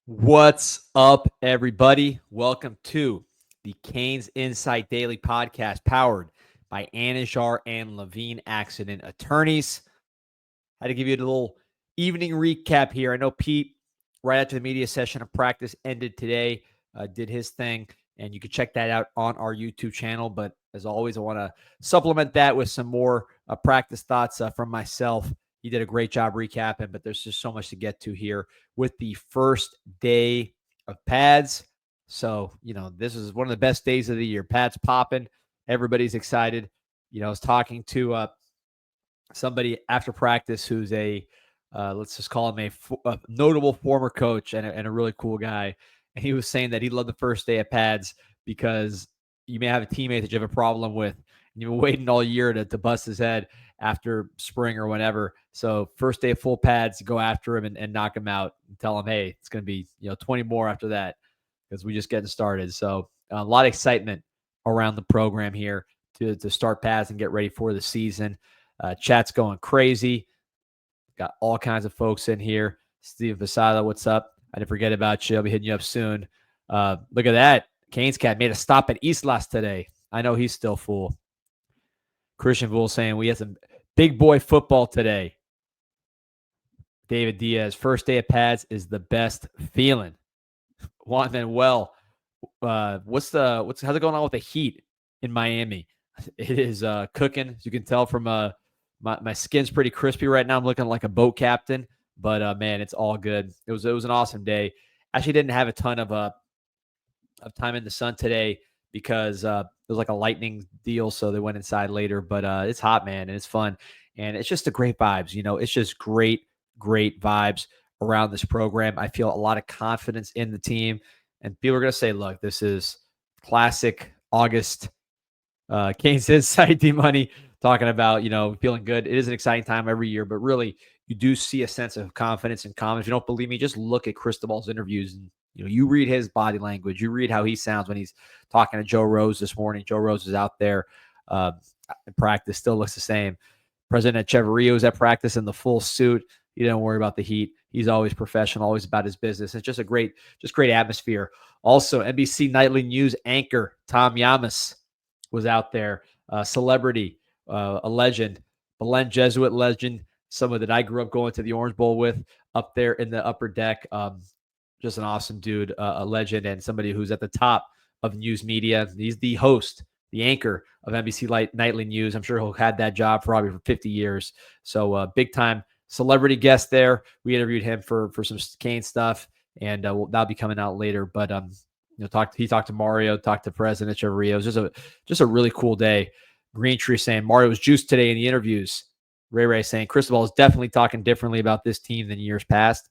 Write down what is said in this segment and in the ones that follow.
What's up, everybody? Welcome to the CanesInSight Daily Podcast, powered by Anajar and Levine Accident Attorneys. I had to give you a little evening recap here. I know Pete, right after the media session of practice ended today, did his thing, and you can check that out on our YouTube channel. But as always, I want to supplement that with some more practice thoughts from myself. He did a great job recapping, but there's just so much to get to here with the first day of pads. So, this is one of the best days of the year. Pads popping. Everybody's excited. I was talking to somebody after practice who's let's just call him a notable former coach and a really cool guy. And he was saying that he loved the first day of pads because you may have a teammate that you have a problem with, and you've been waiting all year to bust his head after spring or whenever. So first day of full pads, go after him and knock him out and tell him, hey, it's going to be 20 more after that because we're just getting started. So a lot of excitement around the program here to start pads and get ready for the season. Chat's going crazy. Got all kinds of folks in here. Steve Vasada, what's up? I didn't forget about you. I'll be hitting you up soon. Look at that. Canes Cat made a stop at Islas today. I know he's still full. Christian Bull saying we had some big boy football today. David Diaz, first day of pads is the best feeling. Juan Manuel, how's it going on with the heat in Miami? It is cooking, as you can tell from my skin's pretty crispy right now. I'm looking like a boat captain, but man, it's all good. It was an awesome day. Actually, didn't have a ton of time in the sun today because it was like a lightning deal, so they went inside later. But it's hot, man, and it's fun, and it's just the great vibes. It's just great vibes around this program. I feel a lot of confidence in the team, and people are gonna say, "Look, this is classic August." CanesInSight D-Money talking about, feeling good. It is an exciting time every year, but really you do see a sense of confidence and calm. If you don't believe me, just look at Cristobal's interviews and, you read his body language. You read how he sounds when he's talking to Joe Rose this morning. Joe Rose is out there in practice, still looks the same. President Echeverria is at practice in the full suit. He don't worry about the heat. He's always professional, always about his business. It's just a great atmosphere. Also, NBC Nightly News anchor Tom Yamas was out there, celebrity, a legend, Belen Jesuit legend, someone that I grew up going to the Orange Bowl with up there in the upper deck. Just an awesome dude, a legend, and somebody who's at the top of news media. He's the host, the anchor of NBC Nightly News. I'm sure he'll had that job probably for 50 years. So big time celebrity guest there. We interviewed him for some Cane stuff, and that'll be coming out later. But he talked to Mario, talked to President Echeverria. It was just a really cool day. Green Tree saying Mario was juiced today in the interviews. Ray saying Cristobal is definitely talking differently about this team than years past.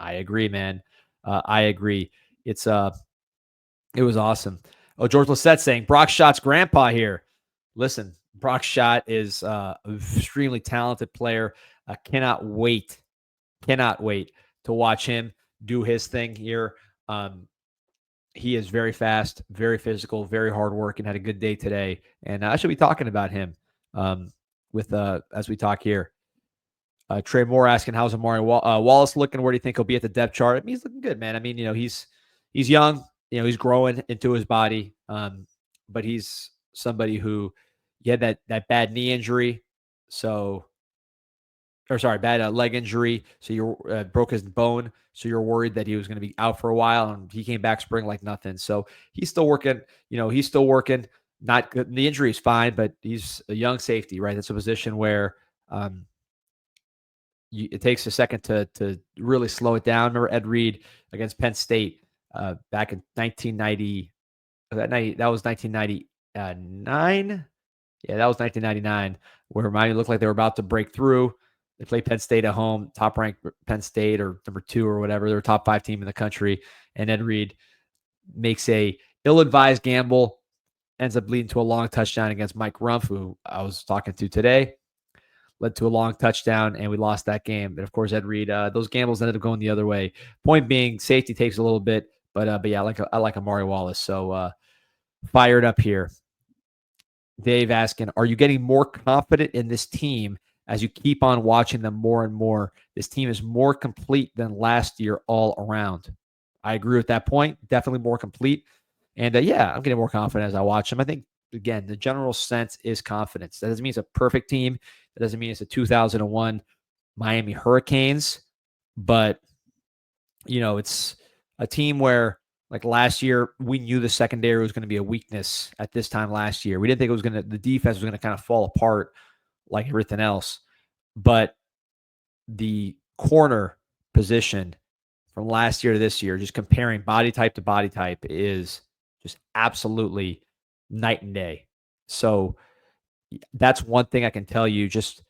I agree, man. I agree. It was awesome. Oh, George Lissette saying Brock Schott's grandpa here. Listen, Brock Schott is an extremely talented player. Cannot wait to watch him do his thing here. He is very fast, very physical, very hardworking, had a good day today. And I should be talking about him as we talk here. Trey Moore asking, how's Amari Wallace looking? Where do you think he'll be at the depth chart? I mean, he's looking good, man. I mean, he's young. He's growing into his body. But he's somebody who he had that bad knee injury. Bad leg injury. So you broke his bone. So you're worried that he was going to be out for a while, and he came back spring like nothing. So he's still working. Not good. The injury is fine, but he's a young safety, right? That's a position where it takes a second to really slow it down. Remember Ed Reed against Penn State back in 1990. That was 1999. Yeah, that was 1999, where Miami looked like they were about to break through. They played Penn State at home, top-ranked Penn State or number 2 or whatever. They're a top 5 team in the country. And Ed Reed makes a ill-advised gamble, ends up leading to a long touchdown against Mike Rumph, who I was talking to today. Led to a long touchdown, and we lost that game. And, of course, Ed Reed, those gambles ended up going the other way. Point being, safety takes a little bit. But yeah, I like Amari Wallace. So fired up here. Dave asking, are you getting more confident in this team as you keep on watching them more and more? This team is more complete than last year all around. I agree with that point. Definitely more complete. And yeah, I'm getting more confident as I watch them. I think, again, the general sense is confidence. That doesn't mean it's a perfect team. That doesn't mean it's a 2001 Miami Hurricanes. But, it's a team where, like last year, we knew the secondary was going to be a weakness at this time last year. We didn't think the defense was going to kind of fall apart like everything else. But the corner position from last year to this year, just comparing body type to body type, is just absolutely night and day. So that's one thing I can tell you. Just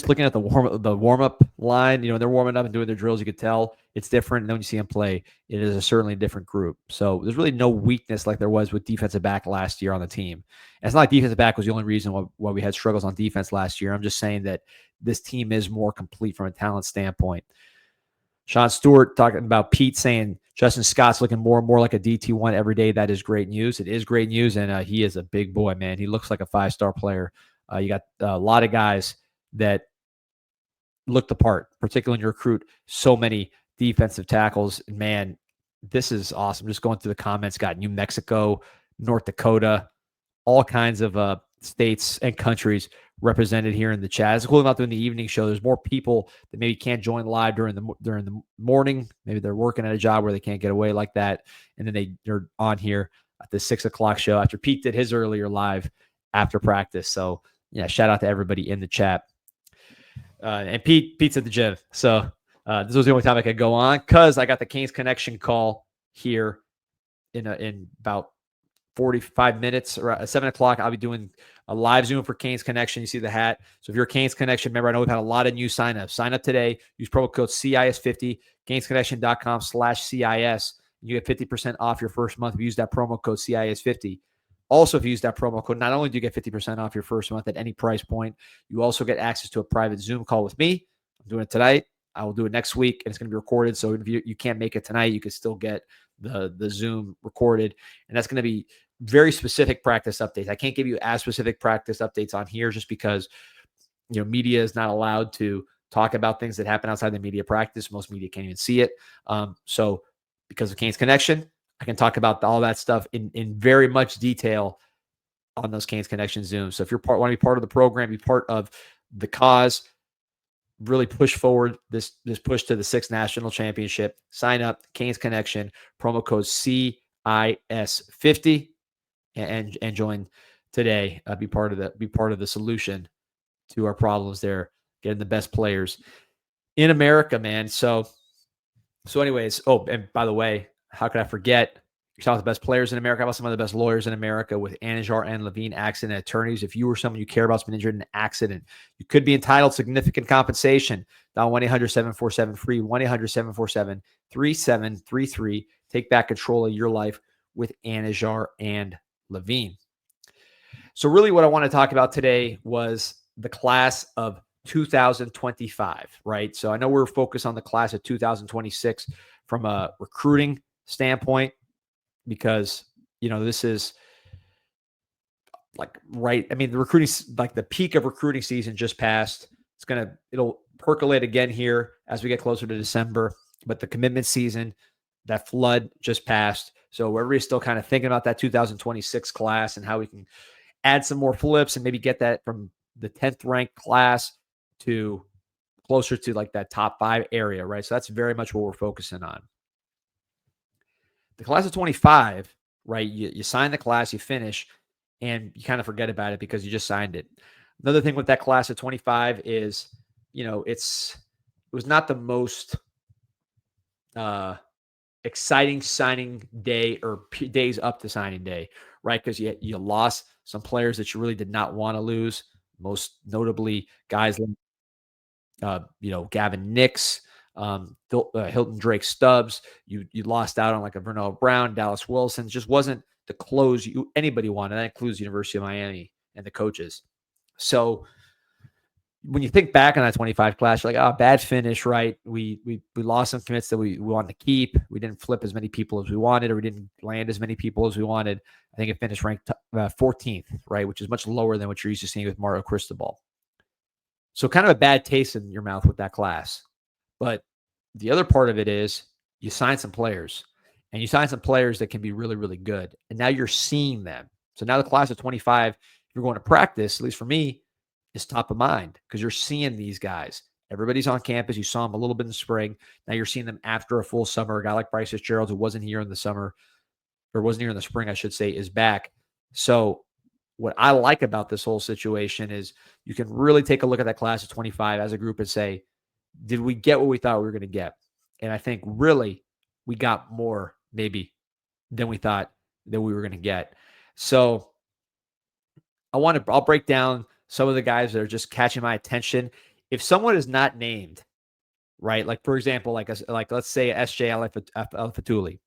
looking at the warm up line, they're warming up and doing their drills. You could tell it's different. And then when you see them play, it is certainly a different group. So there's really no weakness like there was with defensive back last year on the team. And it's not like defensive back was the only reason why we had struggles on defense last year. I'm just saying that this team is more complete from a talent standpoint. Sean Stewart talking about Pete saying Justin Scott's looking more and more like a DT1 every day. That is great news. It is great news, and he is a big boy, man. He looks like a 5-star player. You got a lot of guys that looked the part, particularly when you recruit so many defensive tackles. Man, this is awesome. Just going through the comments, got New Mexico, North Dakota, all kinds of states and countries represented here in the chat. It's cool about doing the evening show. There's more people that maybe can't join live during the morning. Maybe they're working at a job where they can't get away like that, and then they're on here at the 6:00 show after Pete did his earlier live after practice. So yeah, shout out to everybody in the chat. And Pete's at the gym, so this was the only time I could go on because I got the Canes Connection call here in about 45 minutes, or at 7:00. I'll be doing a live Zoom for Canes Connection. You see the hat. So if you're a Canes Connection member, I know we've had a lot of new signups. Sign up today. Use promo code CIS50, canesconnection.com/CIS. You get 50% off your first month if you use that promo code CIS50. Also, if you use that promo code, not only do you get 50% off your first month at any price point, you also get access to a private Zoom call with me. I'm doing it tonight. I will do it next week, and it's going to be recorded. So if you can't make it tonight, you can still get the Zoom recorded. And that's going to be very specific practice updates. I can't give you as specific practice updates on here just because, media is not allowed to talk about things that happen outside the media practice. Most media can't even see it. So because of Canes Connection, I can talk about all that stuff in very much detail on those Canes Connection Zooms. So if you want to be part of the program, be part of the cause, really push forward this push to the 6th national championship, sign up, Canes Connection, promo code CIS50, and join today. Be part of the solution to our problems there, getting the best players in America, man. So anyways, and by the way, how could I forget? You're talking about the best players in America. How about some of the best lawyers in America with Anjar and Levine Accident Attorneys? If you or someone you care about has been injured in an accident, you could be entitled to significant compensation. Dial 1-800-747-FREE, 1-800-747-3733. Take back control of your life with Anjar and Levine. So really what I want to talk about today was the class of 2025, right? So I know we're focused on the class of 2026 from a recruiting standpoint because, this is the recruiting, like the peak of recruiting season just passed. It'll percolate again here as we get closer to December, but the commitment season, that flood just passed. So everybody's still kind of thinking about that 2026 class and how we can add some more flips and maybe get that from the 10th ranked class to closer to like that top 5 area, right? So that's very much what we're focusing on. The class of 25, right? You sign the class, you finish, and you kind of forget about it because you just signed it. Another thing with that class of 25 is, it was not the most exciting signing day or days up to signing day, right? Because you lost some players that you really did not want to lose. Most notably, guys like Gavin Nix, Hilton Drake Stubbs. You lost out on like a Vernell Brown, Dallas Wilson. Just wasn't the close anybody wanted. That includes the University of Miami and the coaches. So when you think back on that 25 class, you're like, bad finish, right? We lost some commits that we wanted to keep. We didn't flip as many people as we wanted, or we didn't land as many people as we wanted. I think it finished ranked 14th, right? Which is much lower than what you're used to seeing with Mario Cristobal. So kind of a bad taste in your mouth with that class. But the other part of it is you sign some players, and you sign some players that can be really, really good. And now you're seeing them. So now the class of 25, if you're going to practice, at least for me, is top of mind because you're seeing these guys. Everybody's on campus. You saw them a little bit in the spring. Now you're seeing them after a full summer. A guy like Bryce Fitzgerald, who wasn't here in the summer, or wasn't here in the spring, I should say, is back. So what I like about this whole situation is you can really take a look at that class of 25 as a group and say, did we get what we thought we were going to get? And I think really we got more maybe than we thought that we were going to get. So I'll break down some of the guys that are just catching my attention. If someone is not named, right? Like for example, like let's say SJ Al-Fatuli.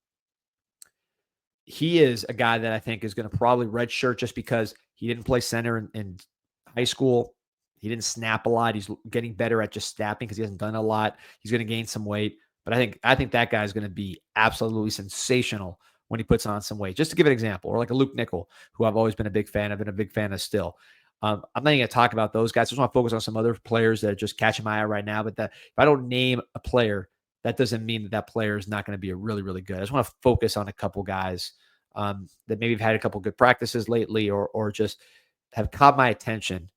He is a guy that I think is going to probably redshirt just because he didn't play center in high school. He didn't snap a lot. He's getting better at just snapping because he hasn't done a lot. He's going to gain some weight. But I think that guy is going to be absolutely sensational when he puts on some weight. Just to give an example, or like a Luke Nickel, who I've always been a big fan of and a big fan of still. I'm not even going to talk about those guys. I just want to focus on some other players that are just catching my eye right now. But if I don't name a player, that doesn't mean that player is not going to be really, really good. I just want to focus on a couple guys that maybe have had a couple good practices lately or just have caught my attention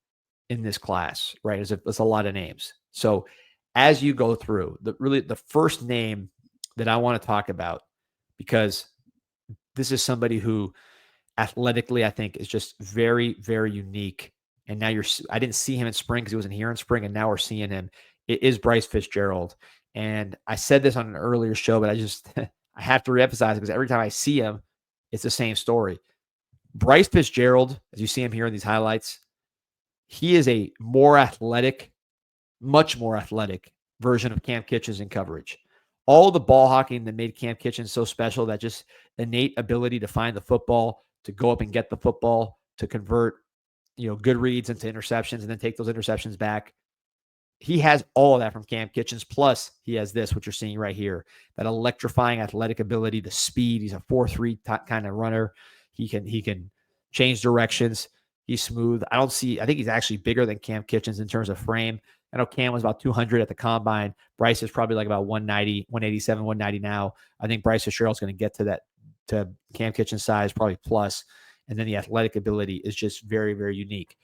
in this class, right? It's a lot of names. So as you go through, the first name that I want to talk about, because this is somebody who athletically I think is just very, very unique. And now I didn't see him in spring because he wasn't here in spring, and now we're seeing him. It is Bryce Fitzgerald. And I said this on an earlier show, but I have to reemphasize it because every time I see him, it's the same story. Bryce Fitzgerald, as you see him here in these highlights, he is a more athletic, much more athletic version of Cam Kitchens in coverage. All the ball hawking that made Cam Kitchens so special, that just innate ability to find the football, to go up and get the football, to convert, good reads into interceptions and then take those interceptions back. He has all of that from Cam Kitchens. Plus, he has this, what you're seeing right here, that electrifying athletic ability, the speed. He's a 4.3 kind of runner. He can change directions. He's smooth. I think he's actually bigger than Cam Kitchens in terms of frame. I know Cam was about 200 at the combine. Bryce is probably like about 190, 187, 190 now. I think Bryce Fitzgerald is going to get to Cam Kitchens size, probably plus. And then the athletic ability is just very, very unique.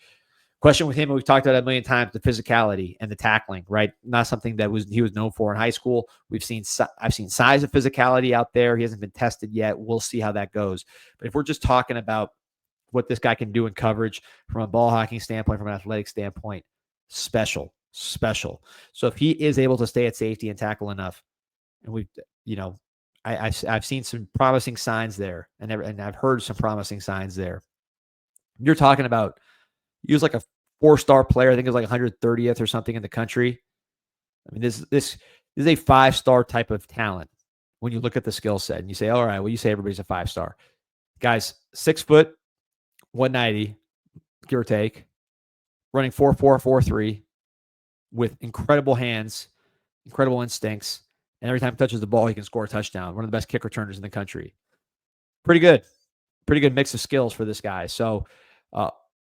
Question with him, we've talked about it a million times, the physicality and the tackling, right? Not something that he was known for in high school. I've seen size of physicality out there. He hasn't been tested yet. We'll see how that goes. But if we're just talking about what this guy can do in coverage from a ball hawking standpoint, from an athletic standpoint, special. So if he is able to stay at safety and tackle enough, and I've seen some promising signs there, and I've heard some promising signs there. You're talking about, he was like a 4-star player. I think it was like 130th or something in the country. I mean, this is a 5-star type of talent when you look at the skill set and you say, all right, well, you say everybody's a 5-star. Guys, 6 foot, 190, give or take, running 4.4, 4.3 with incredible hands, incredible instincts. And every time he touches the ball, he can score a touchdown. One of the best kick returners in the country. Pretty good mix of skills for this guy. So,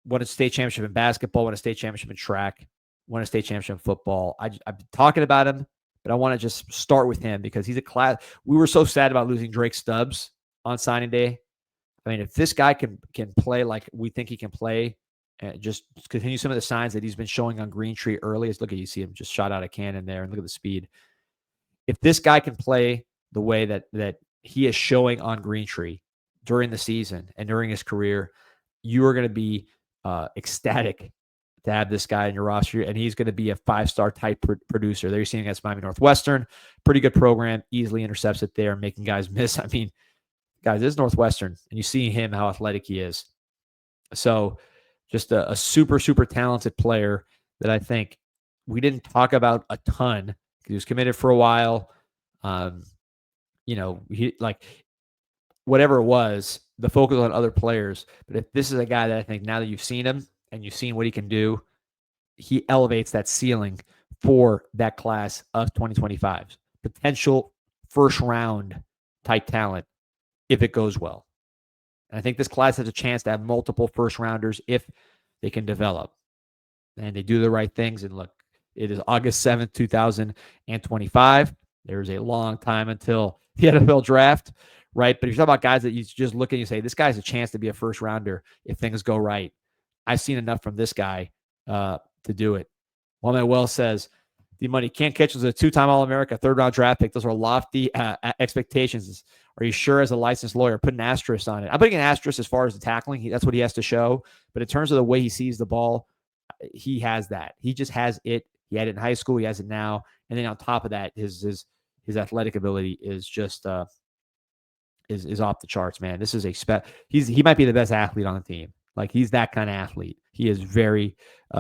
won a state championship in basketball, won a state championship in track, won a state championship in football. I've been talking about him, but I want to just start with him because he's a class. We were so sad about losing Drake Stubbs on signing day. I mean, if this guy can play like we think he can play, and just continue some of the signs that he's been showing on Green Tree early. Look at, you see him just shot out a cannon there, and look at the speed. If this guy can play the way that he is showing on Green Tree during the season and during his career, you are going to be ecstatic to have this guy in your roster, and he's going to be a 5-star type producer. There you're seeing against Miami Northwestern, pretty good program, easily intercepts it there, making guys miss. I mean, guys, this is Northwestern, and you see him, how athletic he is. So just a super, super talented player that I think we didn't talk about a ton because he was committed for a while. He like whatever it was, the focus on other players. But if this is a guy that I think now that you've seen him and you've seen what he can do, he elevates that ceiling for that class of 2025. Potential first round type talent if it goes well. And I think this class has a chance to have multiple first rounders if they can develop and they do the right things. And look, it is August 7th, 2025. There's a long time until the NFL draft, right? But if you're talking about guys that you just look at and you say, this guy's a chance to be a first rounder if things go right. I've seen enough from this guy to do it. Well, Manuel says, the money can't catch as a two-time All-America, third-round draft pick. Those are lofty expectations. Are you sure, as a licensed lawyer, put an asterisk on it? I'm putting an asterisk as far as the tackling. That's what he has to show. But in terms of the way he sees the ball, he has that. He just has it. He had it in high school. He has it now. And then on top of that, his athletic ability is just is off the charts, man. This is he might be the best athlete on the team. Like, he's that kind of athlete. He is very,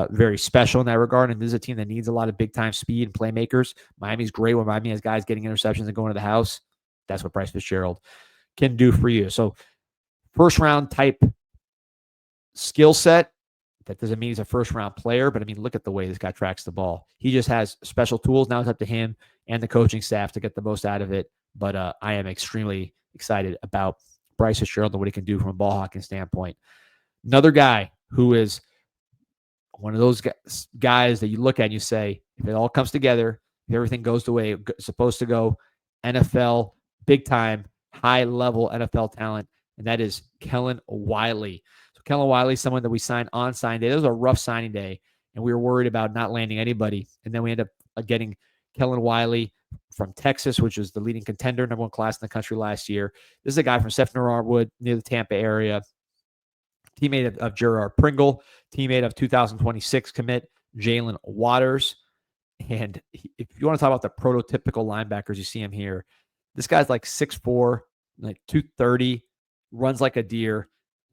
very special in that regard. And this is a team that needs a lot of big-time speed and playmakers. Miami's great when Miami has guys getting interceptions and going to the house. That's what Bryce Fitzgerald can do for you. So, first-round type skill set. That doesn't mean he's a first-round player, but, I mean, look at the way this guy tracks the ball. He just has special tools. Now it's up to him and the coaching staff to get the most out of it. But I am extremely excited about Bryce Fitzgerald and what he can do from a ball hawking standpoint. Another guy who is one of those guys that you look at and you say, if it all comes together, if everything goes the way it's supposed to go, NFL, big-time, high-level NFL talent, and that is Kellen Wy. So Kellen Wy, someone that we signed on signing day. It was a rough signing day, and we were worried about not landing anybody. And then we ended up getting Kellen Wy from Texas, which was the leading contender, number one class in the country last year. This is a guy from Stephen Artwood, near the Tampa area. Teammate of Gerard Pringle, teammate of 2026 commit Jalen Waters. And if you want to talk about the prototypical linebackers, you see him here. This guy's like 6'4", like 230, runs like a deer,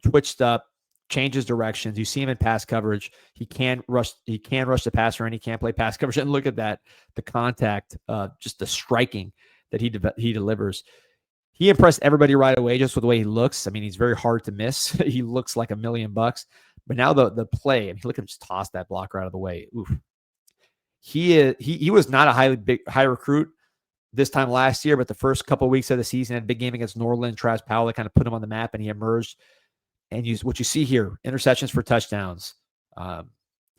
twitched up, changes directions. You see him in pass coverage. He can rush the passer, and he can play pass coverage. And look at that, the contact, just the striking that he delivers. He impressed everybody right away just with the way he looks. I mean, he's very hard to miss. He looks like $1 million. But now the play, I mean, look at him just toss that blocker out of the way. Oof. He was not a high recruit this time last year, but the first couple of weeks of the season, had a big game against Norland, Travis Powell, that kind of put him on the map, and he emerged. And what you see here, interceptions for touchdowns,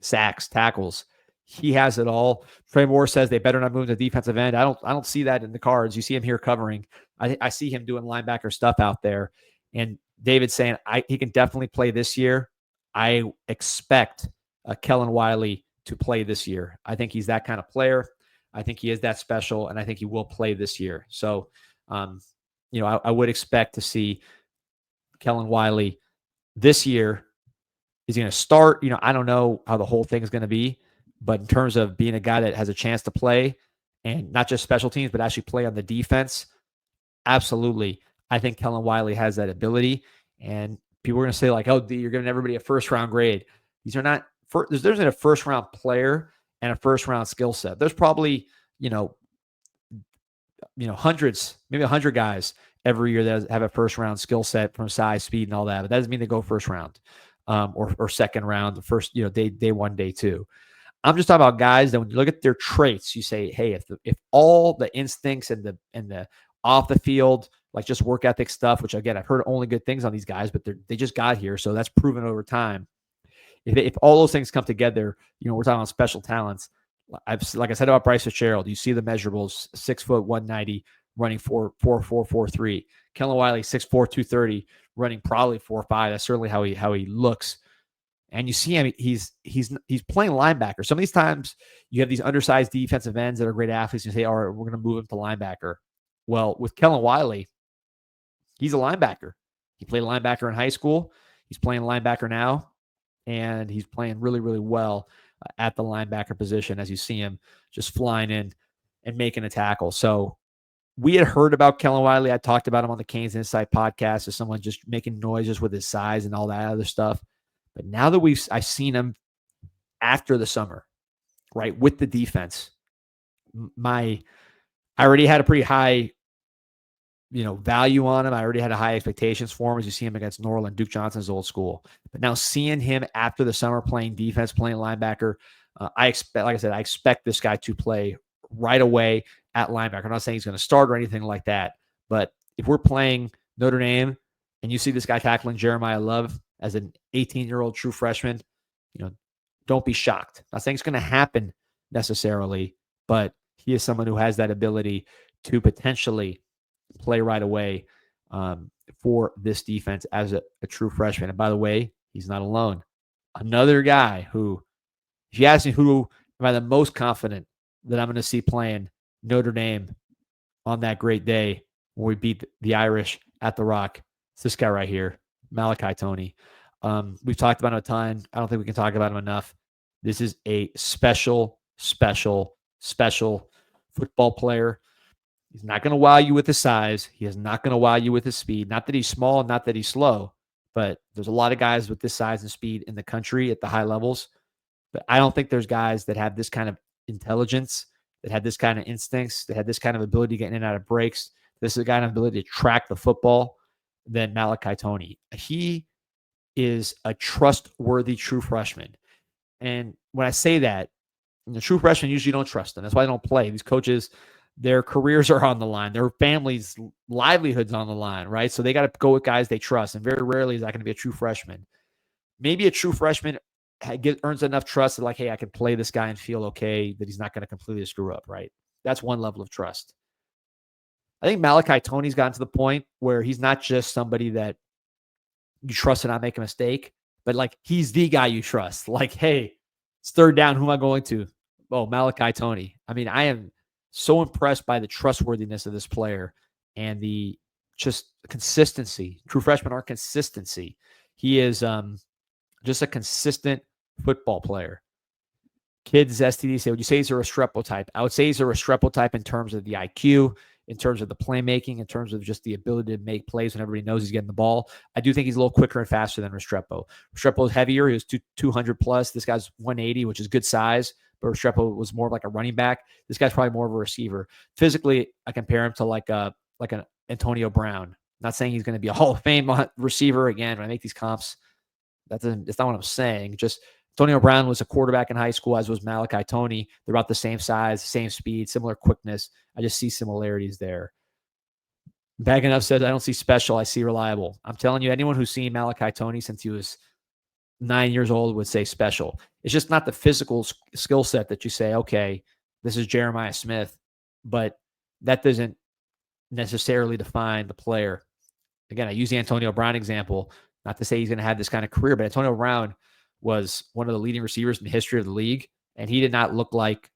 sacks, tackles. He has it all. Trey Moore says they better not move to the defensive end. I don't see that in the cards. You see him here covering. I see him doing linebacker stuff out there. And David's saying he can definitely play this year. I expect Kellen Wy to play this year. I think he's that kind of player. I think he is that special, and I think he will play this year. So, I would expect to see Kellen Wy this year. Is he going to start? I don't know how the whole thing is going to be. But in terms of being a guy that has a chance to play, and not just special teams, but actually play on the defense, absolutely. I think Kellen Wy has that ability. And people are going to say, like, oh, you're giving everybody a first-round grade. These are not – there's a first-round player and a first-round skill set. There's probably, hundreds, maybe 100 guys every year that have a first-round skill set from size, speed, and all that. But that doesn't mean they go first round or second round, the first, day one, day two. I'm just talking about guys that when you look at their traits, you say, hey, if all the instincts and the off the field, like just work ethic stuff, which again, I've heard only good things on these guys, but they just got here. So that's proven over time. If all those things come together, we're talking about special talents. Like I said about Bryce Fitzgerald, you see the measurables: 6 foot 190, running 4.43. Kellen Wy, 6'4", 230, running probably 4.5. That's certainly how he looks. And you see him, he's playing linebacker. Some of these times you have these undersized defensive ends that are great athletes, and you say, all right, we're going to move him to linebacker. Well, with Kellen Wy, he's a linebacker. He played linebacker in high school. He's playing linebacker now, and he's playing really, really well at the linebacker position as you see him just flying in and making a tackle. So we had heard about Kellen Wy. I talked about him on the CanesInSight podcast as someone just making noises with his size and all that other stuff. But now that I've seen him after the summer, right, with the defense, I already had a pretty high, value on him. I already had high expectations for him as you see him against Norland, Duke Johnson's old school. But now seeing him after the summer playing defense, playing linebacker, I expect this guy to play right away at linebacker. I'm not saying he's going to start or anything like that. But if we're playing Notre Dame and you see this guy tackling Jeremiah Love as an 18-year-old true freshman, don't be shocked. Not saying it's going to happen necessarily, but he is someone who has that ability to potentially play right away for this defense as a true freshman. And by the way, he's not alone. Another guy who, if you ask me who am I the most confident that I'm going to see playing Notre Dame on that great day when we beat the Irish at the Rock, it's this guy right here, Malachi Tony. We've talked about him a ton. I don't think we can talk about him enough. This is a special football player. He's not going to wow you with his size. He is not going to wow you with his speed. Not that he's small, not that he's slow, but there's a lot of guys with this size and speed in the country at the high levels. But I don't think there's guys that have this kind of intelligence, that had this kind of instincts, that had this kind of ability to get in and out of breaks, this is a kind of ability to track the football than Malachi Tony. He is a trustworthy true freshman. And when I say that, the true freshmen usually don't trust them. That's why they don't play. These coaches, their careers are on the line. Their families' livelihoods on the line, right? So they got to go with guys they trust. And very rarely is that going to be a true freshman. Maybe a true freshman earns enough trust that, like, hey, I can play this guy and feel okay that he's not going to completely screw up, right? That's one level of trust. I think Malachi Tony's gotten to the point where he's not just somebody that you trust to not make a mistake, but like he's the guy you trust. Like, hey, it's third down. Who am I going to? Oh, Malachi Tony. I mean, I am so impressed by the trustworthiness of this player and the just consistency. True freshmen are consistency. He is just a consistent football player. Kids, STD say, would you say he's a Restrepo type? I would say he's a Restrepo type in terms of the IQ, in terms of the playmaking, in terms of just the ability to make plays when everybody knows he's getting the ball. I do think he's a little quicker and faster than Restrepo. Restrepo is heavier. He was 200 plus. This guy's 180, which is good size. But Restrepo was more like a running back. This guy's probably more of a receiver. Physically, I compare him to like an Antonio Brown. Not saying he's going to be a Hall of Fame receiver. Again, when I make these comps, that's not what I'm saying. Just Antonio Brown was a quarterback in high school, as was Malachi Tony. They're about the same size, same speed, similar quickness. I just see similarities there. Bag Enough says, I don't see special, I see reliable. I'm telling you, anyone who's seen Malachi Tony since he was 9 years old would say special. It's just not the physical skill set that you say, okay, this is Jeremiah Smith, but that doesn't necessarily define the player. Again, I use the Antonio Brown example, not to say he's going to have this kind of career, but Antonio Brown was one of the leading receivers in the history of the league, and he did not look like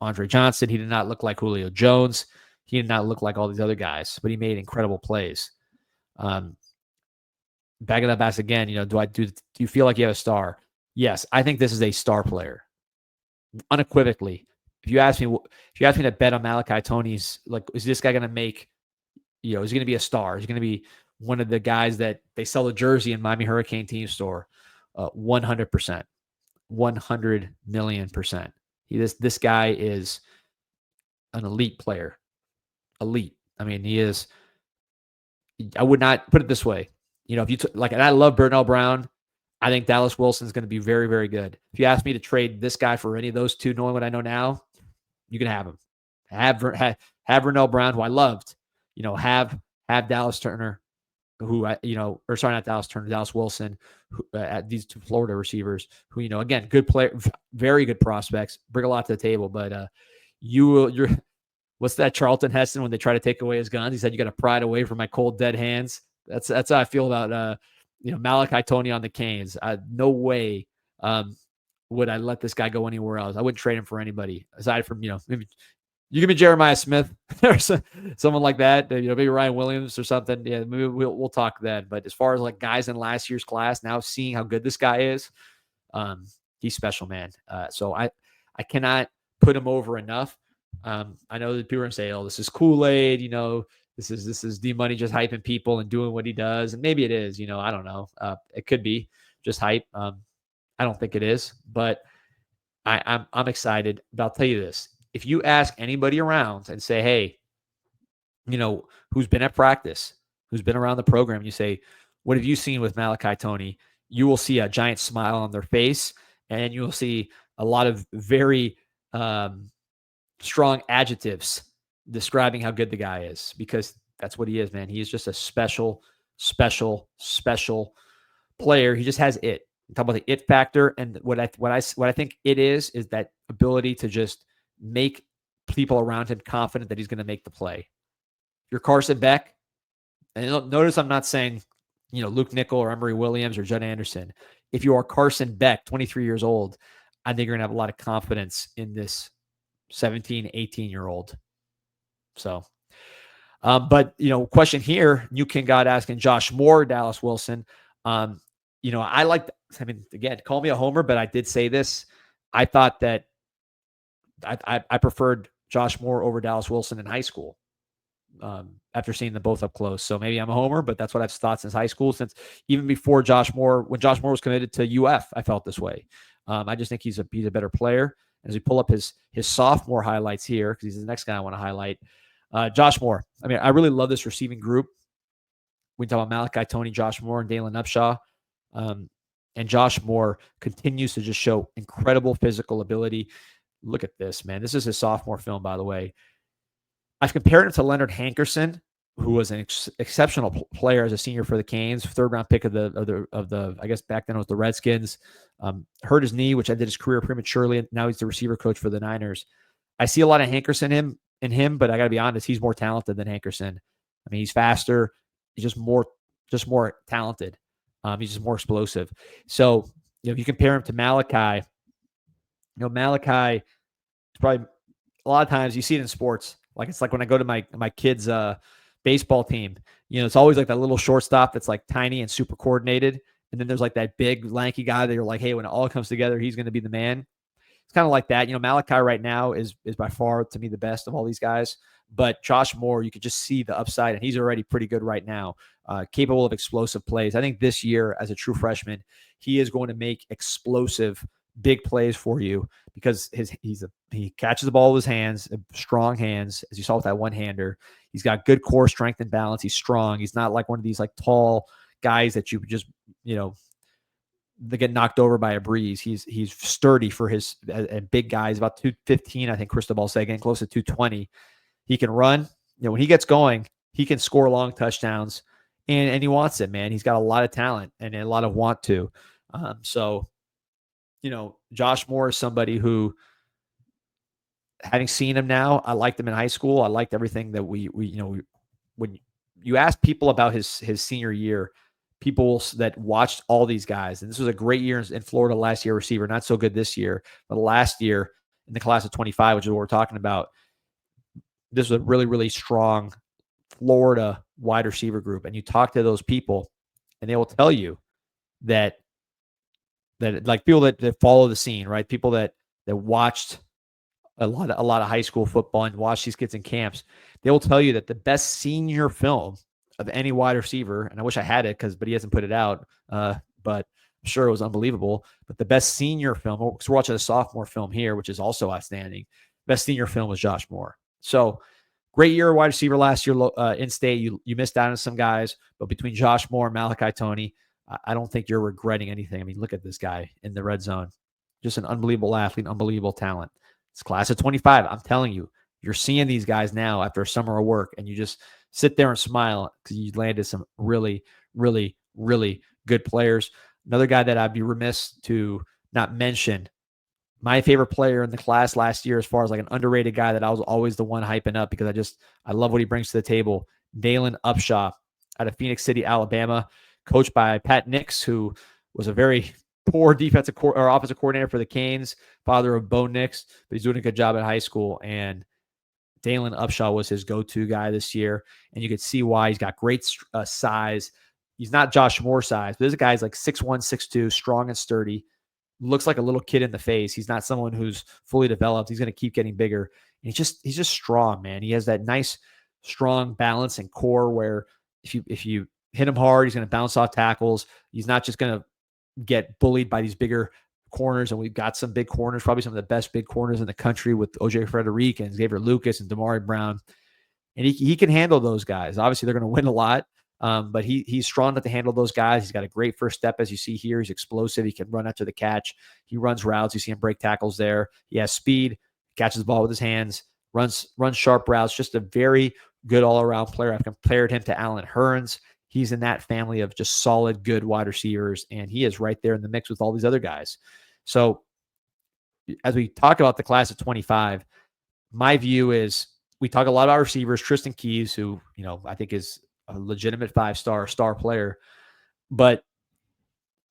Andre Johnson. He did not look like Julio Jones. He did not look like all these other guys, but he made incredible plays. Backing up, ask again, do you feel like you have a star? Yes, I think this is a star player, unequivocally. If you ask me to bet on Malachi Tony's, like, is this guy going to make, is he going to be a star? Is he going to be one of the guys that they sell a jersey in Miami Hurricane team store? 100%, 100 million%. This guy is an elite player. Elite. I mean, he is. I would not put it this way. If you and I love Burnell Brown, I think Dallas Wilson is going to be very, very good. If you ask me to trade this guy for any of those two, knowing what I know now, you can have him. Have Burnell Brown, who I loved. Have Dallas Turner, Dallas Wilson, at these two Florida receivers, who, again, good player, very good prospects, bring a lot to the table. But what's that Charlton Heston when they try to take away his guns? He said, "You got to pry it away from my cold, dead hands." That's how I feel about Malachi Tony on the Canes. No way would I let this guy go anywhere else. I wouldn't trade him for anybody aside from maybe you give me Jeremiah Smith or someone like that. Maybe Ryan Williams or something. Yeah, maybe we'll talk then. But as far as like guys in last year's class, now seeing how good this guy is, he's special, man. So I cannot put him over enough. I know that people are going to say, "Oh, this is Kool-Aid," this is D-Money just hyping people and doing what he does. And maybe it is, I don't know. It could be just hype. I don't think it is, but I'm excited. But I'll tell you this. If you ask anybody around and say, hey, who's been at practice, who's been around the program, and you say, what have you seen with Malachi Tony? You will see a giant smile on their face, and you will see a lot of very strong adjectives describing how good the guy is, because that's what he is, man. He is just a special player. He just has it. Talk about the it factor, and what I think it is that ability to just make people around him confident that he's going to make the play. If you're Carson Beck, and notice I'm not saying, Luke Nickel or Emory Williams or Judd Anderson. If you are Carson Beck, 23 years old, I think you're going to have a lot of confidence in this 17, 18-year-old. So, but, question here, New King God asking Josh Moore, Dallas Wilson. Again, call me a homer, but I did say this. I thought that I preferred Josh Moore over Dallas Wilson in high school after seeing them both up close. So maybe I'm a homer, but that's what I've thought since high school, since even before Josh Moore, when Josh Moore was committed to UF, I felt this way. I just think he's a better player. As we pull up his sophomore highlights here, because he's the next guy I want to highlight. Josh Moore. I mean, I really love this receiving group. We talk about Malachi Tony, Josh Moore, and Dalon Upshaw. And Josh Moore continues to just show incredible physical ability. Look at this, man. This is his sophomore film, by the way. I've compared him to Leonard Hankerson, who was an exceptional player as a senior for the Canes, third-round pick of the I guess back then it was the Redskins. Hurt his knee, which ended his career prematurely, and now he's the receiver coach for the Niners. I see a lot of Hankerson in him, but I got to be honest, he's more talented than Hankerson. I mean, he's faster. He's just more talented. He's just more explosive. So, if you compare him to Malachi, Malachi is probably a lot of times you see it in sports. Like it's like when I go to my kids' baseball team, it's always like that little shortstop that's like tiny and super coordinated. And then there's like that big lanky guy that you're like, hey, when it all comes together, he's going to be the man. It's kind of like that. Malachi right now is by far, to me, the best of all these guys. But Josh Moore, you could just see the upside, and he's already pretty good right now, capable of explosive plays. I think this year, as a true freshman, he is going to make explosive big plays for you because he catches the ball with his hands, strong hands, as you saw with that one-hander. He's got good core strength and balance. He's strong. He's not like one of these like tall guys that you just, they get knocked over by a breeze. He's sturdy for his big guy. He's about 215, I think Cristobal said, getting close to 220. He can run. When he gets going, he can score long touchdowns, and he wants it, man. He's got a lot of talent and a lot of want to. So, Josh Moore is somebody who, having seen him now, I liked him in high school. I liked everything that when you ask people about his senior year, people that watched all these guys, and this was a great year in Florida last year, receiver, not so good this year, but last year in the class of 25, which is what we're talking about, this was a really, really strong Florida wide receiver group. And you talk to those people and they will tell you that like people that follow the scene, right? People that watched a lot of high school football and watched these kids in camps, they will tell you that the best senior film of any wide receiver, and I wish I had it but he hasn't put it out, but I'm sure it was unbelievable. But the best senior film, because we're watching a sophomore film here, which is also outstanding. Best senior film was Josh Moore. So great year wide receiver last year in state. You missed out on some guys, but between Josh Moore and Malachi Tony, I don't think you're regretting anything. I mean, look at this guy in the red zone. Just an unbelievable athlete, unbelievable talent. It's class of 25. I'm telling you, you're seeing these guys now after a summer of work, and you just sit there and smile because you landed some really, really, really good players. Another guy that I'd be remiss to not mention, my favorite player in the class last year, as far as like an underrated guy that I was always the one hyping up because I love what he brings to the table. Dalon Upshaw out of Phoenix City, Alabama, coached by Pat Nix, who was a very poor offensive coordinator for the Canes, father of Bo Nix, but he's doing a good job at high school. And Dalon Upshaw was his go-to guy this year, and you could see why. He's got great size. He's not Josh Moore size, but this guy's like 6'1", 6'2", strong and sturdy. Looks like a little kid in the face. He's not someone who's fully developed. He's going to keep getting bigger. And he's just strong, man. He has that nice, strong balance and core where if you hit him hard, he's going to bounce off tackles. He's not just going to get bullied by these bigger corners. And we've got some big corners, probably some of the best big corners in the country with OJ Frederick and Xavier Lucas and Damari Brown. And he can handle those guys. Obviously, they're going to win a lot. But he's strong enough to handle those guys. He's got a great first step, as you see here. He's explosive. He can run after the catch. He runs routes. You see him break tackles there. He has speed, catches the ball with his hands, runs sharp routes. Just a very good all-around player. I've compared him to Allen Hurns. He's in that family of just solid, good wide receivers, and he is right there in the mix with all these other guys. So as we talk about the class of 25, my view is we talk a lot about receivers, Tristan Keys, who, I think is a legitimate 5-star star player. But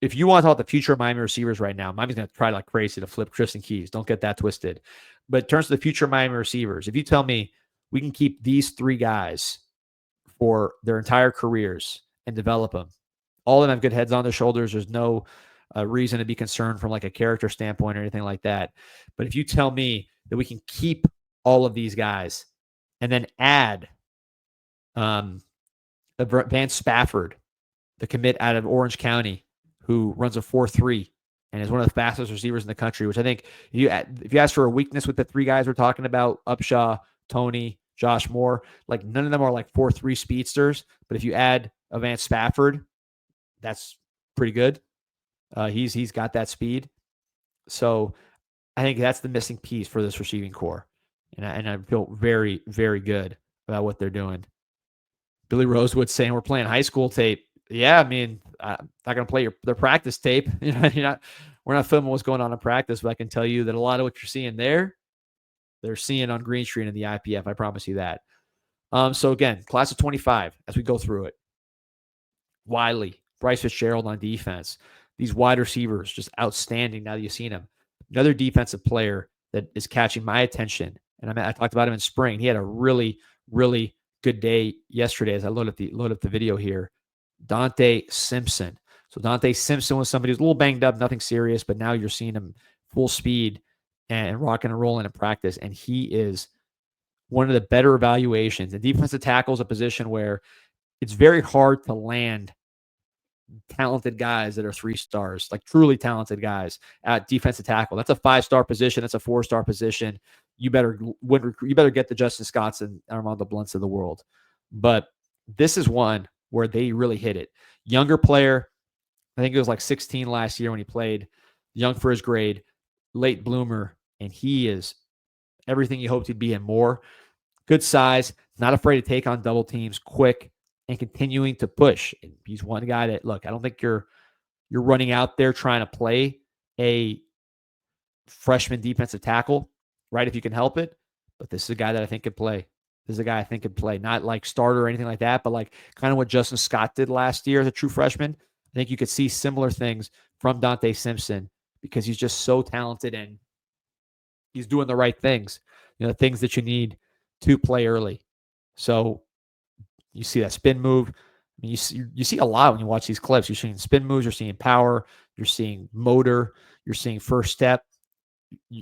if you want to talk about the future of Miami receivers right now, Miami's going to try like crazy to flip Tristan Keys. Don't get that twisted. But in terms of the future of Miami receivers, if you tell me we can keep these 3 guys for their entire careers and develop them, all of them have good heads on their shoulders. There's no reason to be concerned from like a character standpoint or anything like that. But if you tell me that we can keep all of these guys and then add Van Spafford, the commit out of Orange County, who runs a 4.3 and is one of the fastest receivers in the country, which I think if you ask for a weakness with the 3 guys we're talking about, Upshaw, Tony, Josh Moore, like none of them are like 4.3 speedsters. But if you add a Van Spafford, that's pretty good. He's got that speed. So I think that's the missing piece for this receiving core. And I feel very, very good about what they're doing. Billy Rosewood saying we're playing high school tape. Yeah, I mean, I'm not going to play their practice tape. We're not filming what's going on in practice, but I can tell you that a lot of what you're seeing there, they're seeing on Green Street in the IPF. I promise you that. So again, class of 25, as we go through it, Wiley, Bryce Fitzgerald on defense. These wide receivers, just outstanding now that you've seen them. Another defensive player that is catching my attention, and I talked about him in spring. He had a really, really good day yesterday as I load up the video here. Dante Simpson. So Dante Simpson was somebody who's a little banged up, nothing serious, but now you're seeing him full speed and rocking and rolling in practice, and he is one of the better evaluations. And defensive tackle is a position where it's very hard to land talented guys that are 3 stars, like truly talented guys at defensive tackle. That's a 5-star position. That's a 4-star position. You better get the Justin Scotts and Armando Blunts of the world. But this is one where they really hit it. Younger player, I think it was like 16 last year when he played, young for his grade, late bloomer, and he is everything you hoped he'd be and more. Good size, not afraid to take on double teams, quick, and continuing to push. And he's one guy that, look, I don't think you're running out there trying to play a freshman defensive tackle, right, if you can help it. But this is a guy that I think could play. This is a guy I think could play, not like starter or anything like that, but like kind of what Justin Scott did last year as a true freshman. I think you could see similar things from Dante Simpson because he's just so talented and he's doing the right things, the things that you need to play early. So you see that spin move. I mean, you see a lot when you watch these clips. You're seeing spin moves, you're seeing power, you're seeing motor, you're seeing first step.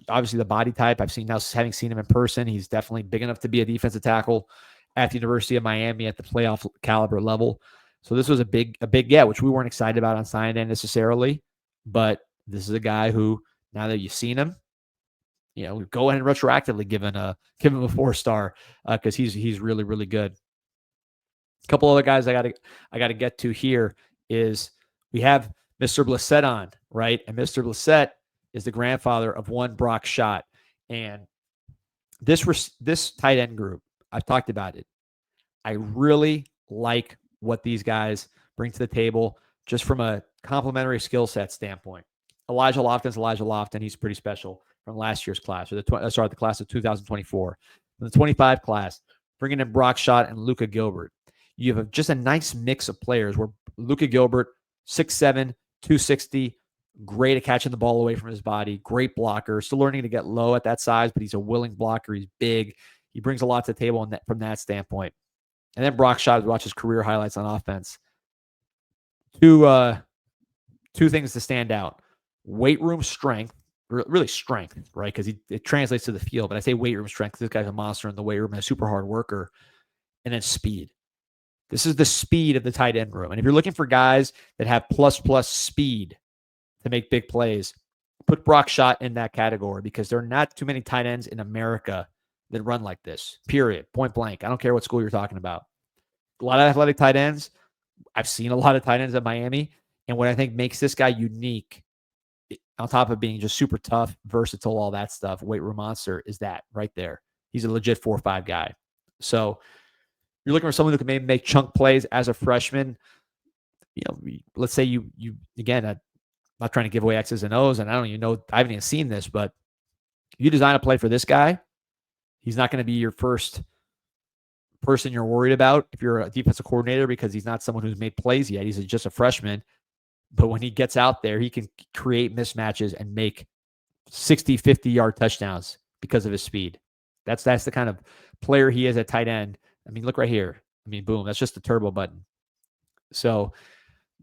Obviously, the body type I've seen now, having seen him in person, he's definitely big enough to be a defensive tackle at the University of Miami at the playoff caliber level. So this was a big get, which we weren't excited about on signing day necessarily. But this is a guy who, now that you've seen him, go ahead and retroactively give him a 4-star because he's really, really good. A couple other guys I got to get to here is we have Mr. Blissett on, right? And Mr. Blissett is the grandfather of one Brock Schott. And this tight end group, I've talked about it. I really like what these guys bring to the table just from a complementary skill set standpoint. Elijah Lofton, he's pretty special from last year's class, or the class of 2024. In the 25 class, bringing in Brock Schott and Luca Gilbert. You have just a nice mix of players where Luca Gilbert, 6'7", 260, great at catching the ball away from his body, great blocker, still learning to get low at that size, but he's a willing blocker. He's big. He brings a lot to the table from that standpoint. And then Brock Schott, watch his career highlights on offense. Two things to stand out. Weight room strength, really strength, right? Because it translates to the field. But I say weight room strength. This guy's a monster in the weight room and a super hard worker. And then speed. This is the speed of the tight end room. And if you're looking for guys that have plus speed to make big plays, put Brock Schott in that category because there are not too many tight ends in America that run like this, period, point blank. I don't care what school you're talking about. A lot of athletic tight ends. I've seen a lot of tight ends at Miami. And what I think makes this guy unique, on top of being just super tough, versatile, all that stuff, weight room monster, is that right there. He's a legit 4-5 guy. So you're looking for someone who can maybe make chunk plays as a freshman. Let's say you again, I'm not trying to give away X's and O's, and I don't even know, I haven't even seen this, but you design a play for this guy, He's not going to be your first person you're worried about if you're a defensive coordinator because he's not someone who's made plays yet. He's just a freshman. But when he gets out there, he can create mismatches and make 60, 50-yard touchdowns because of his speed. That's the kind of player he is at tight end. I mean, look right here. I mean, boom, that's just the turbo button. So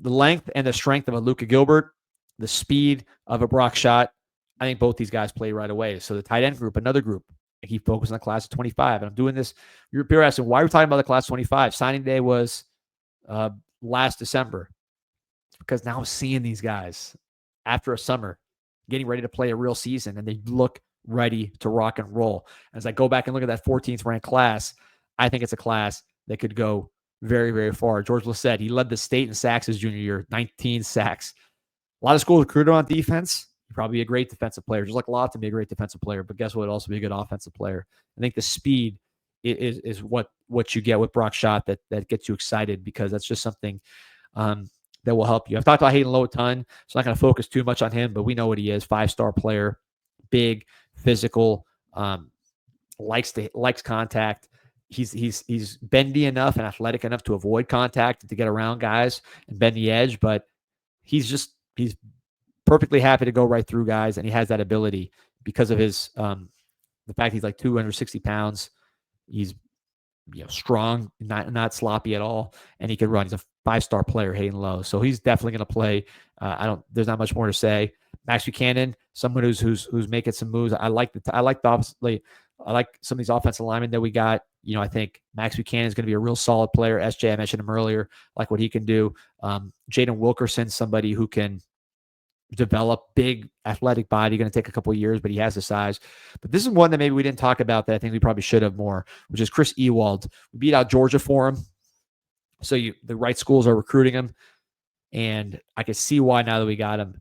the length and the strength of a Luca Gilbert, the speed of a Brock Schott, I think both these guys play right away. So the tight end group, another group, I keep focusing on the class of 25. And I'm doing this. You're asking, why are we talking about the class of 25? Signing day was last December. Because now I'm seeing these guys after a summer getting ready to play a real season, and they look ready to rock and roll. As I go back and look at that 14th ranked class, I think it's a class that could go very, very far. George Lissette, he led the state in sacks his junior year, 19 sacks. A lot of schools recruited on defense. He'd probably be a great defensive player. Just like a lot to be a great defensive player, but guess what? Also be a good offensive player. I think the speed is what you get with Brock Schott that gets you excited, because that's just something that will help you. I've talked about Hayden Lowe a ton, so I'm not going to focus too much on him, but we know what he is. 5-star player, big, physical, likes contact. He's bendy enough and athletic enough to avoid contact and to get around guys and bend the edge, but he's perfectly happy to go right through guys, and he has that ability because of his the fact he's like 260 pounds. He's strong, not sloppy at all, and he can run. He's a 5-star player, Hayden Lowe, so he's definitely going to play. There's not much more to say. Max Buchanan, someone who's making some moves. I like some of these offensive linemen that we got. I think Max Buchanan is going to be a real solid player. SJ, I mentioned him earlier, like what he can do. Jaden Wilkerson, somebody who can develop big athletic body, going to take a couple of years, but he has the size. But this is one that maybe we didn't talk about that I think we probably should have more, which is Chris Ewald. We beat out Georgia for him. So the right schools are recruiting him, and I can see why now that we got him.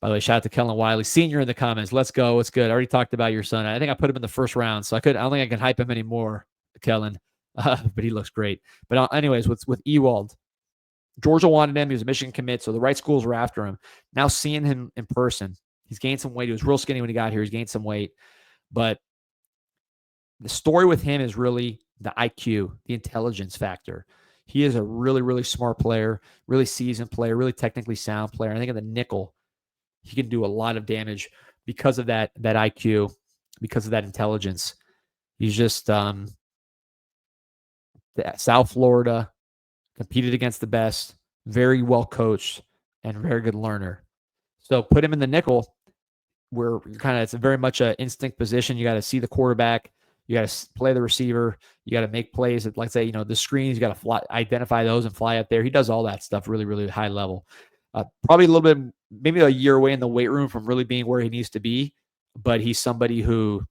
By the way, shout out to Kellen Wy, Sr. in the comments. Let's go. It's good. I already talked about your son. I think I put him in the first round, so I don't think I can hype him anymore, Kellen, but he looks great. But anyways, with Ewald, Georgia wanted him. He was a Michigan commit, so the right schools were after him. Now seeing him in person, he's gained some weight. He was real skinny when he got here. He's gained some weight. But the story with him is really the IQ, the intelligence factor. He is a really, really smart player, really seasoned player, really technically sound player. I think in the nickel, he can do a lot of damage because of that IQ, because of that intelligence. He's just South Florida, competed against the best, very well coached, and very good learner. So put him in the nickel, where it's very much an instinct position. You got to see the quarterback, you got to play the receiver, you got to make plays at, like say, the screens, you got to identify those and fly up there. He does all that stuff really, really high level. Probably a little bit, maybe a year away in the weight room from really being where he needs to be, but he's somebody who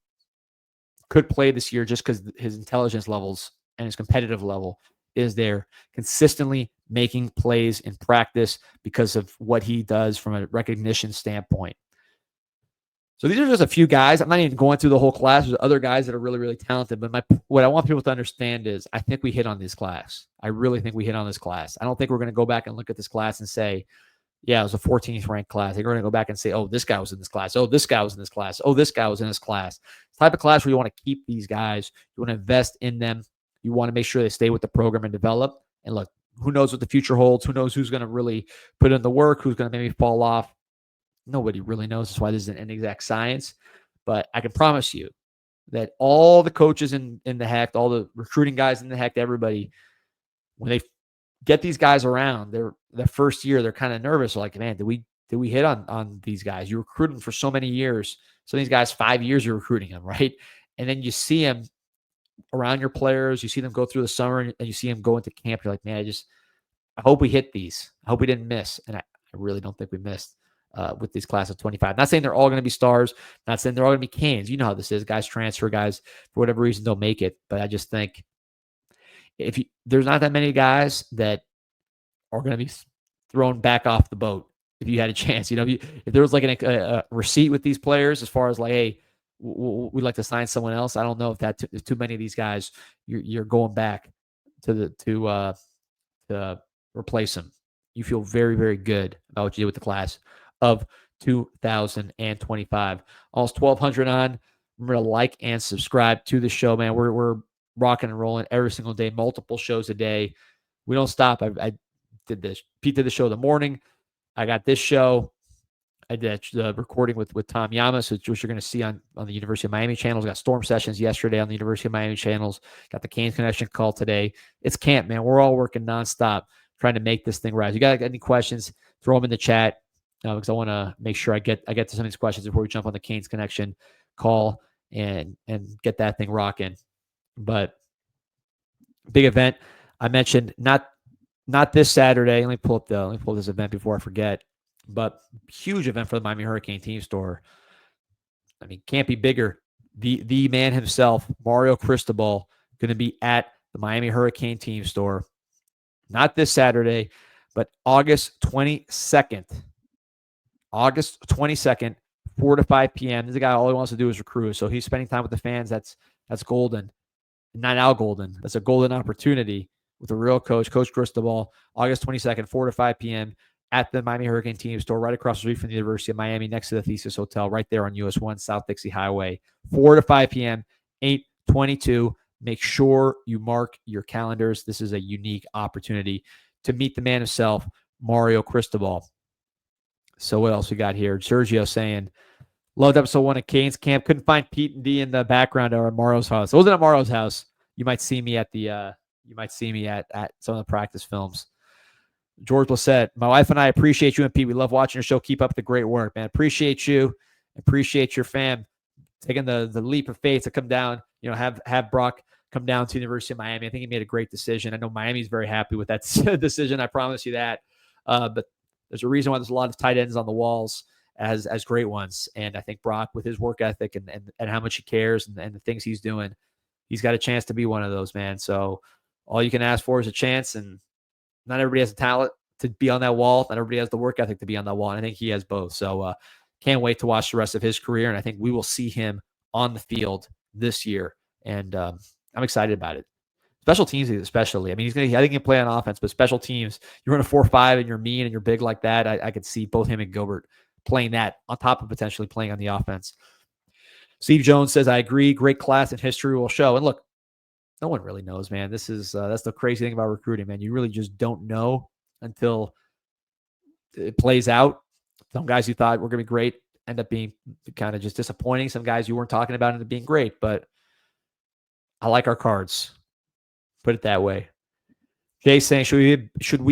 could play this year just because his intelligence levels and his competitive level is there, consistently making plays in practice because of what he does from a recognition standpoint. So these are just a few guys. I'm not even going through the whole class. There's other guys that are really, really talented. But what I want people to understand is I think we hit on this class. I really think we hit on this class. I don't think we're going to go back and look at this class and say, yeah, it was a 14th ranked class. I think we're going to go back and say, oh, this guy was in this class. Oh, this guy was in this class. Oh, this guy was in this class. It's the type of class where you want to keep these guys. You want to invest in them. You want to make sure they stay with the program and develop. And look, who knows what the future holds? Who knows who's going to really put in the work? Who's going to maybe fall off? Nobody really knows. That's why this isn't an exact science. But I can promise you that all the coaches in the HECT, all the recruiting guys in the HECT, everybody, when they get these guys around, their first year, they're kind of nervous. They're like, man, did we hit on these guys? You recruit them for so many years. So these guys, 5 years, you're recruiting them, right? And then you see them around your players. You see them go through the summer, and you see them go into camp. You're like, man, I hope we hit these. I hope we didn't miss. And I really don't think we missed with these class of 25. Not saying they're all going to be stars. Not saying they're all going to be Canes. You know how this is. Guys transfer. Guys, for whatever reason, don't make it. But I just think there's not that many guys that are going to be thrown back off the boat if you had a chance. If there was like a receipt with these players as far as like, hey, we'd like to sign someone else. I don't know if too many of these guys you're going back to replace them. You feel very, very good about what you did with the class of 2025. Almost 1,200 on. Remember to like and subscribe to the show, man. We're rocking and rolling every single day, multiple shows a day. We don't stop. I did this. Pete did the show in the morning. I got this show. I did the recording with Tom Yamas, which you're going to see on the University of Miami channels. Got Storm Sessions yesterday on the University of Miami channels. Got the Canes Connection call today. It's camp, man. We're all working nonstop trying to make this thing rise. You got any questions, throw them in the chat because I want to make sure I get to some of these questions before we jump on the Canes Connection call and get that thing rocking. But big event. I mentioned not this Saturday. Let me pull this event before I forget. But huge event for the Miami Hurricane team store. I mean, can't be bigger. The man himself, Mario Cristobal, going to be at the Miami Hurricane team store. Not this Saturday, but August 22nd. August 22nd, 4 to 5 p.m. This is a guy, all he wants to do is recruit. So he's spending time with the fans. That's golden. Not now golden. That's a golden opportunity with a real coach, Coach Cristobal. August 22nd, 4 to 5 p.m. at the Miami Hurricane team store right across the street from the University of Miami next to the Thesis Hotel right there on US 1 South Dixie Highway. 4 to 5 p.m., 8/22. Make sure you mark your calendars. This is a unique opportunity to meet the man himself, Mario Cristobal. So what else we got here? Sergio saying, loved episode 1 of Canes Camp. Couldn't find Pete and D in the background or at Mario's house. It wasn't at Mario's house. You might see me at the at some of the practice films. George Blissett, my wife and I appreciate you and Pete. We love watching your show. Keep up the great work, man. Appreciate you. Appreciate your fam taking the leap of faith to come down, have Brock come down to the University of Miami. I think he made a great decision. I know Miami's very happy with that decision. I promise you that. But there's a reason why there's a lot of tight ends on the walls as great ones. And I think Brock, with his work ethic and how much he cares and the things he's doing, he's got a chance to be one of those, man. So all you can ask for is a chance, and not everybody has the talent to be on that wall. Not everybody has the work ethic to be on that wall. And I think he has both. So can't wait to watch the rest of his career. And I think we will see him on the field this year. And I'm excited about it. Special teams, especially. I mean, I think he can play on offense, but special teams, you run a 4-5 and you're mean and you're big like that. I could see both him and Gilbert playing that on top of potentially playing on the offense. Steve Jones says, I agree. Great class and history will show. And look, no one really knows, man. This is that's the crazy thing about recruiting, man. You really just don't know until it plays out. Some guys you thought were going to be great end up being kind of just disappointing. Some guys you weren't talking about end up being great, but I like our cards. Put it that way. Jay saying, should we